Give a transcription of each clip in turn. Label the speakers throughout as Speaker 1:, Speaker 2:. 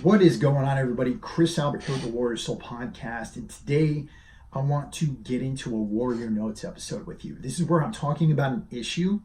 Speaker 1: What is going on, everybody? Chris Albert here with the Warrior Soul Podcast, and today I want to get into a Warrior Notes episode with you. This is where I'm talking about an issue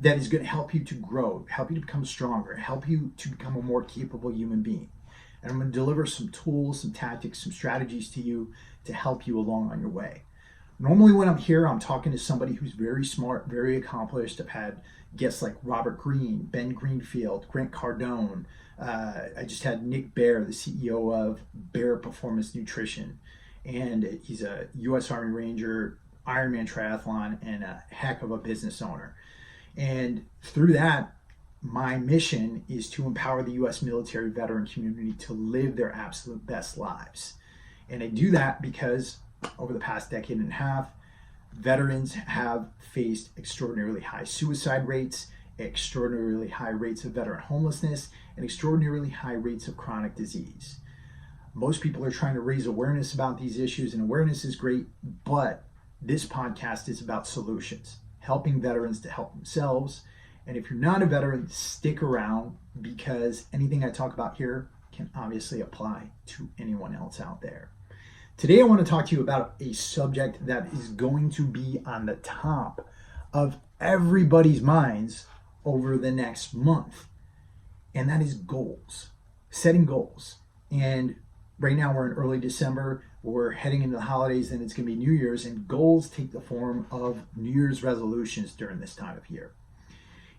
Speaker 1: that is going to help you to grow, help you to become stronger, help you to become a more capable human being. And I'm going to deliver some tools, some tactics, some strategies to you to help you along on your way. Normally when I'm here, I'm talking to somebody who's very smart, very accomplished. I've had guests like Robert Greene, Ben Greenfield, Grant Cardone. I just had Nick Bear, the CEO of Bear Performance Nutrition. And he's a U.S. Army Ranger, Ironman triathlon, and a heck of a business owner. And through that, my mission is to empower the U.S. military veteran community to live their absolute best lives. And I do that because over the past decade and a half, veterans have faced extraordinarily high suicide rates, extraordinarily high rates of veteran homelessness, and extraordinarily high rates of chronic disease. Most people are trying to raise awareness about these issues, and awareness is great, but this podcast is about solutions, helping veterans to help themselves. And if you're not a veteran, stick around, because anything I talk about here can obviously apply to anyone else out there. Today, I want to talk to you about a subject that is going to be on the top of everybody's minds over the next month, and that is goals, setting goals. And right now, we're in early December, we're heading into the holidays, and it's going to be New Year's, and goals take the form of New Year's resolutions during this time of year.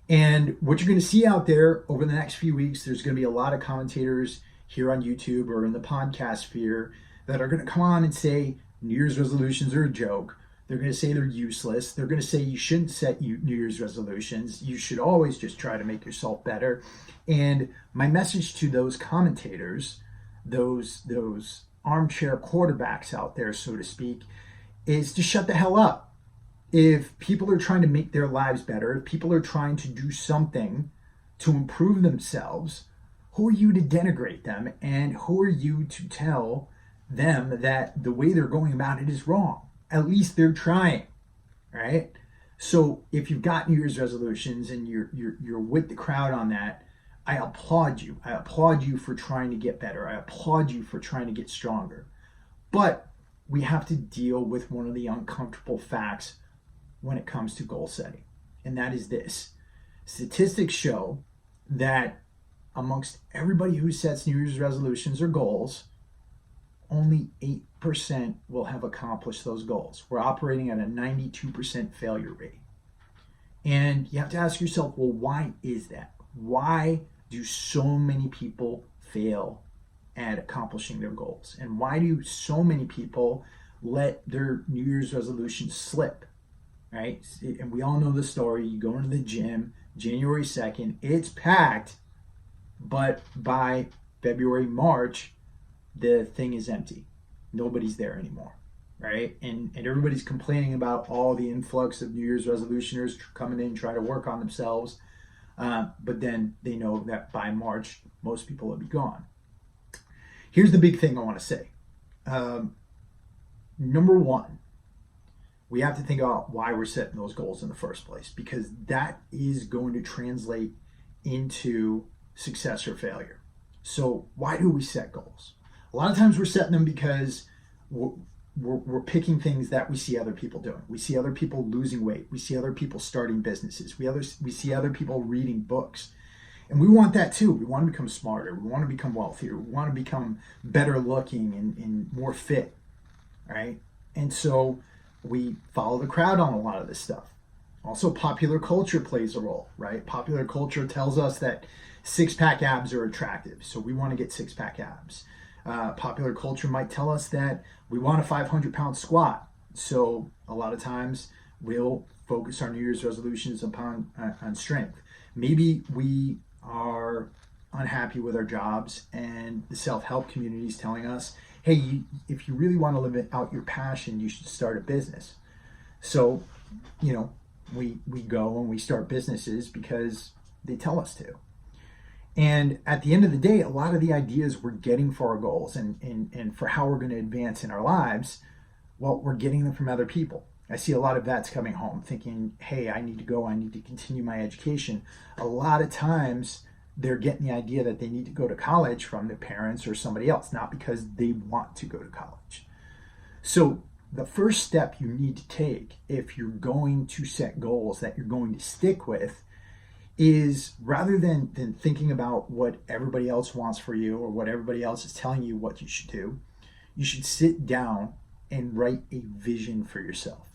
Speaker 1: And what you're going to see out there over the next few weeks, there's going to be a lot of commentators here on YouTube or in the podcast sphere that are going to come on and say New Year's resolutions are a joke. They're going to say they're useless. They're going to say you shouldn't set New Year's resolutions. You should always just try to make yourself better. And my message to those commentators, those armchair quarterbacks out there, so to speak, is to shut the hell up. If people are trying to make their lives better, if people are trying to do something to improve themselves, who are you to denigrate them? And who are you to tell them that the way they're going about it is wrong? At least they're trying, right? So if you've got New Year's resolutions and you're with the crowd on that, I applaud you. I applaud you for trying to get better. I applaud you for trying to get stronger. But we have to deal with one of the uncomfortable facts when it comes to goal setting, and that is this. Statistics show that amongst everybody who sets New Year's resolutions or goals, only 8% will have accomplished those goals. We're operating at a 92% failure rate. And you have to ask yourself, well, why is that? Why do so many people fail at accomplishing their goals? And why do so many people let their New Year's resolutions slip, right? And we all know the story. You go into the gym, January 2nd, it's packed, but by February, March, the thing is empty. Nobody's there anymore, right? And everybody's complaining about all the influx of New Year's resolutioners coming in, trying to work on themselves. But then they know that by March, most people will be gone. Here's the big thing I want to say. Number one, we have to think about why we're setting those goals in the first place, because that is going to translate into success or failure. So why do we set goals? A lot of times we're setting them because we're picking things that we see other people doing. We see other people losing weight. We see other people starting businesses. We see other people reading books. And we want that too. We want to become smarter. We want to become wealthier. We want to become better looking and more fit, right? And so we follow the crowd on a lot of this stuff. Also, popular culture plays a role, right? Popular culture tells us that six-pack abs are attractive, so we want to get six-pack abs. Popular culture might tell us that we want a 500-pound squat. So a lot of times we'll focus our New Year's resolutions upon on strength. Maybe we are unhappy with our jobs, and the self-help community is telling us, hey, if you really want to live out your passion, you should start a business. So, we go and we start businesses because they tell us to. And at the end of the day, a lot of the ideas we're getting for our goals and for how we're going to advance in our lives, well, we're getting them from other people. I see a lot of vets coming home thinking, hey, I need to continue my education. A lot of times they're getting the idea that they need to go to college from their parents or somebody else, not because they want to go to college. So the first step you need to take if you're going to set goals that you're going to stick with is, rather than thinking about what everybody else wants for you or what everybody else is telling you what you should do, you should sit down and write a vision for yourself.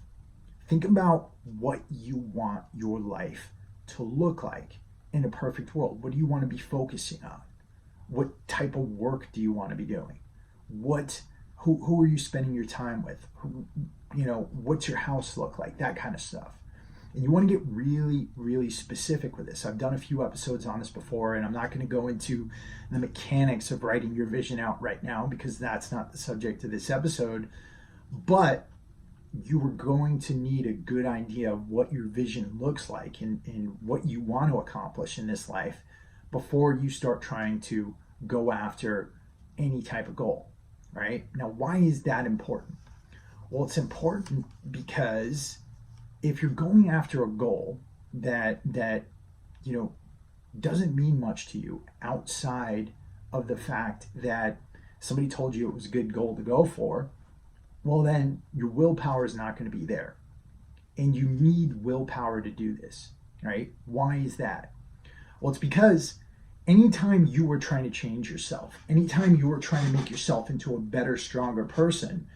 Speaker 1: Think about what you want your life to look like in a perfect world. What do you want to be focusing on? What type of work do you want to be doing? Who are you spending your time with? What's your house look like? That kind of stuff. And you want to get really, really specific with this. I've done a few episodes on this before, and I'm not going to go into the mechanics of writing your vision out right now because that's not the subject of this episode. But you are going to need a good idea of what your vision looks like and what you want to accomplish in this life before you start trying to go after any type of goal, right? Now, why is that important? Well, it's important because if you're going after a goal that doesn't mean much to you outside of the fact that somebody told you it was a good goal to go for, well, then your willpower is not going to be there. And you need willpower to do this, right? Why is that? Well, it's because anytime you are trying to change yourself, anytime you are trying to make yourself into a better, stronger person,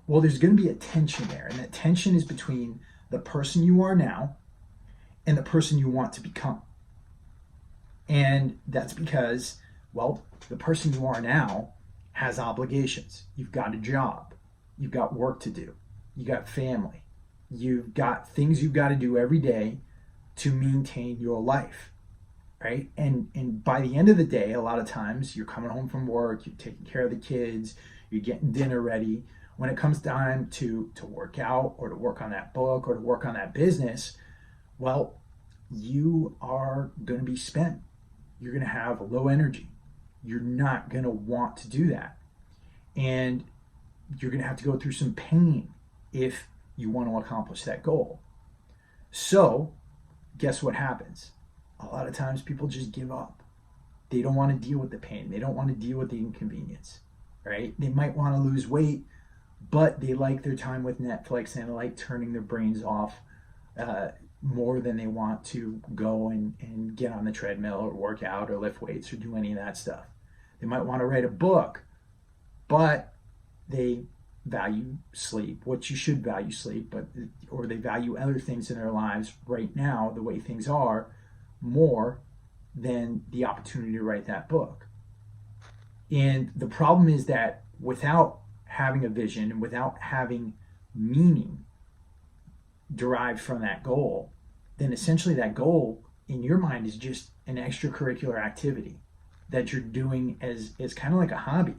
Speaker 1: well, there's going to be a tension there. And that tension is between the person you are now and the person you want to become. And that's because, well, the person you are now has obligations. You've got a job. You've got work to do. You got family. You've got things you've got to do every day to maintain your life, right? And by the end of the day, a lot of times you're coming home from work, you're taking care of the kids, you're getting dinner ready. When it comes time to work out or to work on that book or to work on that business, well, you are going to be spent. You're going to have low energy. You're not going to want to do that. And you're going to have to go through some pain if you want to accomplish that goal. So, guess what happens? A lot of times people just give up. They don't want to deal with the pain. They don't want to deal with the inconvenience, right? They might want to lose weight, but they like their time with Netflix and they like turning their brains off more than they want to go and get on the treadmill or work out or lift weights or do any of that stuff. They might want to write a book, but they value sleep, which you should value sleep, or they value other things in their lives right now, the way things are, more than the opportunity to write that book. And the problem is that without having a vision and without having meaning derived from that goal, then essentially that goal in your mind is just an extracurricular activity that you're doing as kind of like a hobby.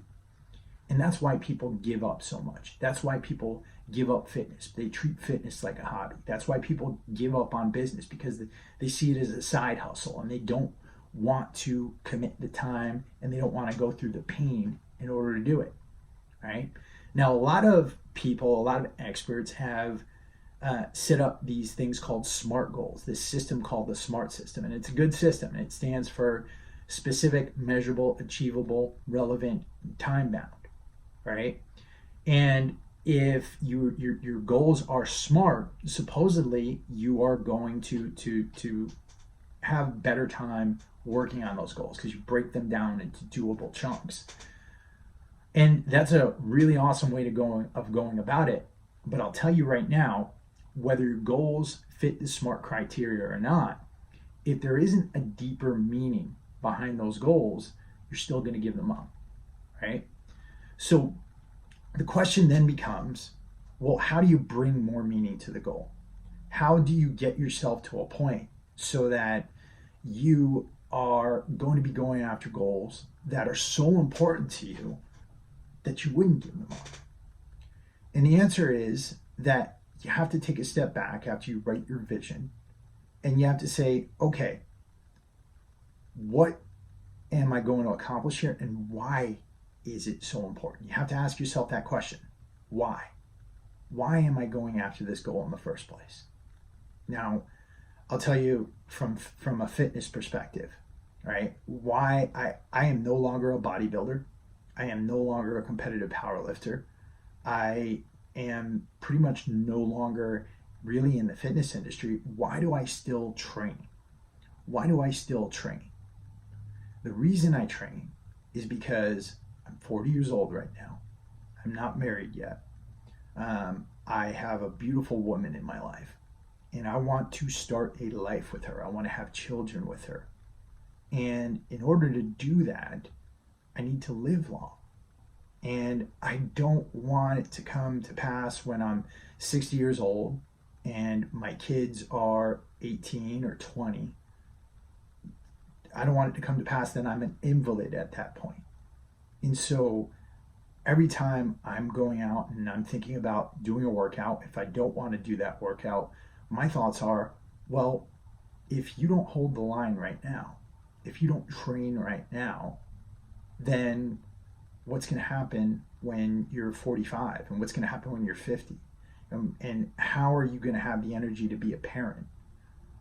Speaker 1: And that's why people give up so much. That's why people give up fitness. They treat fitness like a hobby. That's why people give up on business, because they see it as a side hustle and they don't want to commit the time and they don't want to go through the pain in order to do it. Right? Now, a lot of people, a lot of experts have set up these things called SMART goals, this system called the SMART system. And it's a good system. It stands for specific, measurable, achievable, relevant, time-bound, right? And if your goals are SMART, supposedly you are going to have better time working on those goals because you break them down into doable chunks. And that's a really awesome way of going about it. But I'll tell you right now, whether your goals fit the SMART criteria or not, if there isn't a deeper meaning behind those goals, you're still going to give them up, right? So the question then becomes, well, how do you bring more meaning to the goal? How do you get yourself to a point so that you are going to be going after goals that are so important to you that you wouldn't give them up? And the answer is that you have to take a step back after you write your vision, and you have to say, okay, what am I going to accomplish here, and why is it so important? You have to ask yourself that question. Why? Why am I going after this goal in the first place? Now, I'll tell you from a fitness perspective, right? Why I am no longer a bodybuilder. I am no longer a competitive powerlifter. I am pretty much no longer really in the fitness industry. Why do I still train? Why do I still train? The reason I train is because I'm 40 years old right now. I'm not married yet. I have a beautiful woman in my life, and I want to start a life with her. I want to have children with her. And in order to do that, I need to live long. And I don't want it to come to pass when I'm 60 years old and my kids are 18 or 20. I don't want it to come to pass that I'm an invalid at that point. And so every time I'm going out and I'm thinking about doing a workout, if I don't want to do that workout, my thoughts are, well, if you don't hold the line right now, if you don't train right now, then what's going to happen when you're 45 and what's going to happen when you're 50? And how are you going to have the energy to be a parent?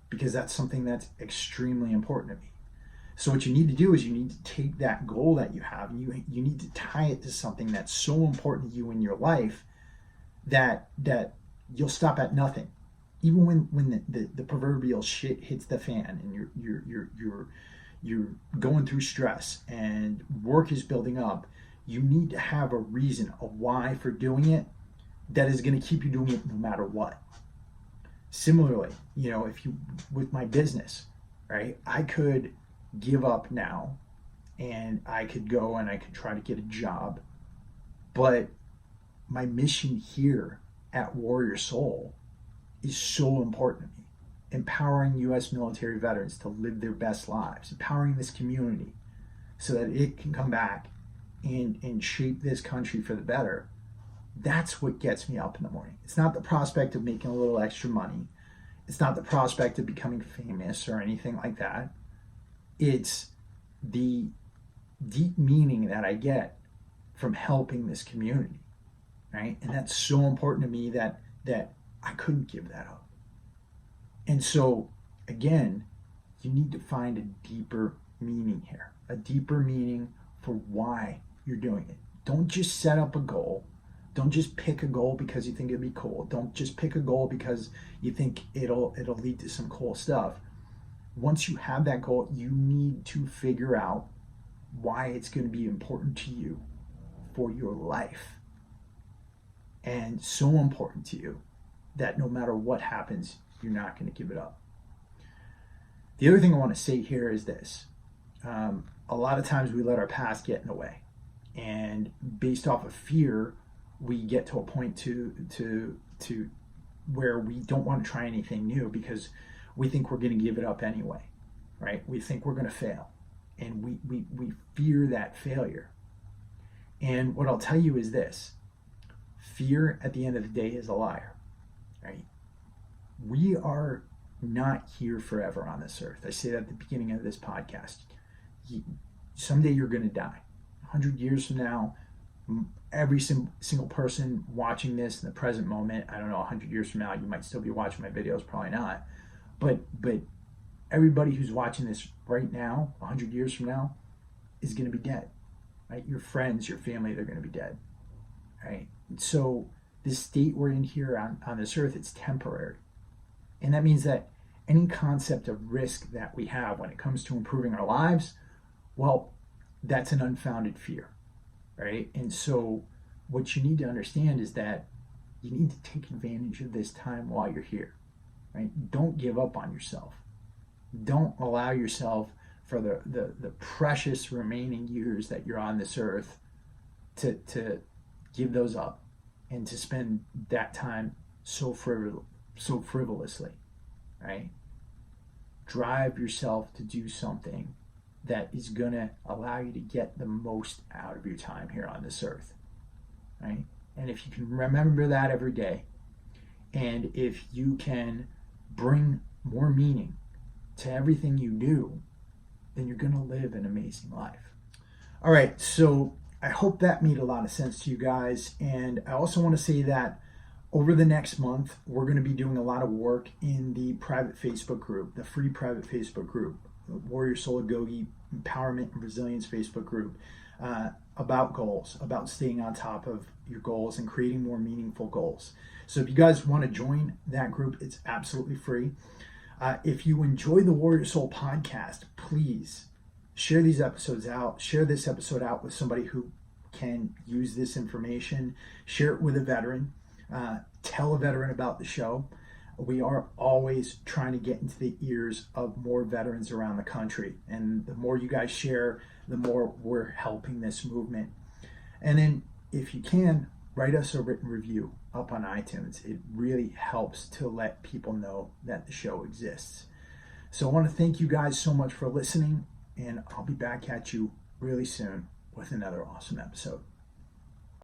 Speaker 1: Because that's something that's extremely important to me. So what you need to do is you need to take that goal that you have and you need to tie it to something that's so important to you in your life that you'll stop at nothing. Even when the proverbial shit hits the fan and you're going through stress and work is building up, you need to have a reason, a why for doing it that is going to keep you doing it no matter what. Similarly, if you, with my business, right, I could give up now and I could go and I could try to get a job, but my mission here at Warrior Soul is so important to me. Empowering U.S. military veterans to live their best lives, empowering this community so that it can come back and shape this country for the better. That's what gets me up in the morning. It's not the prospect of making a little extra money. It's not the prospect of becoming famous or anything like that. It's the deep meaning that I get from helping this community, right? And that's so important to me that I couldn't give that up. And so, again, you need to find a deeper meaning here, a deeper meaning for why you're doing it. Don't just set up a goal. Don't just pick a goal because you think it'd be cool. Don't just pick a goal because you think it'll lead to some cool stuff. Once you have that goal, you need to figure out why it's going to be important to you for your life. And so important to you that no matter what happens, you're not going to give it up. The other thing I want to say here is this. A lot of times we let our past get in the way. And based off of fear, we get to a point to where we don't want to try anything new because we think we're going to give it up anyway, right? We think we're going to fail. And we fear that failure. And what I'll tell you is this. Fear at the end of the day is a liar, right? We are not here forever on this earth. I say that at the beginning of this podcast. Someday you're going to die. 100 years from now, every single person watching this in the present moment, I don't know, 100 years from now, you might still be watching my videos, probably not. But everybody who's watching this right now, 100 years from now, is going to be dead, right? Your friends, your family, they're going to be dead, right? So this state we're in here on this earth, it's temporary. And that means that any concept of risk that we have when it comes to improving our lives, well, that's an unfounded fear, right? And so what you need to understand is that you need to take advantage of this time while you're here, right? Don't give up on yourself. Don't allow yourself for the precious remaining years that you're on this earth to give those up and to spend that time so frivolously, right? Drive yourself to do something that is going to allow you to get the most out of your time here on this earth, right? And if you can remember that every day, and if you can bring more meaning to everything you do, then you're going to live an amazing life. All right, so I hope that made a lot of sense to you guys. And I also want to say that over the next month, we're going to be doing a lot of work in the private Facebook group, the free private Facebook group. Warrior Soul Agoge Empowerment and Resilience Facebook group about goals, about staying on top of your goals and creating more meaningful goals. So if you guys want to join that group, it's absolutely free. If you enjoy the Warrior Soul podcast, please share these episodes out. Share this episode out with somebody who can use this information. Share it with a veteran. Tell a veteran about the show. We are always trying to get into the ears of more veterans around the country. And the more you guys share, the more we're helping this movement. And then if you can, write us a written review up on iTunes. It really helps to let people know that the show exists. So I want to thank you guys so much for listening, and I'll be back at you really soon with another awesome episode.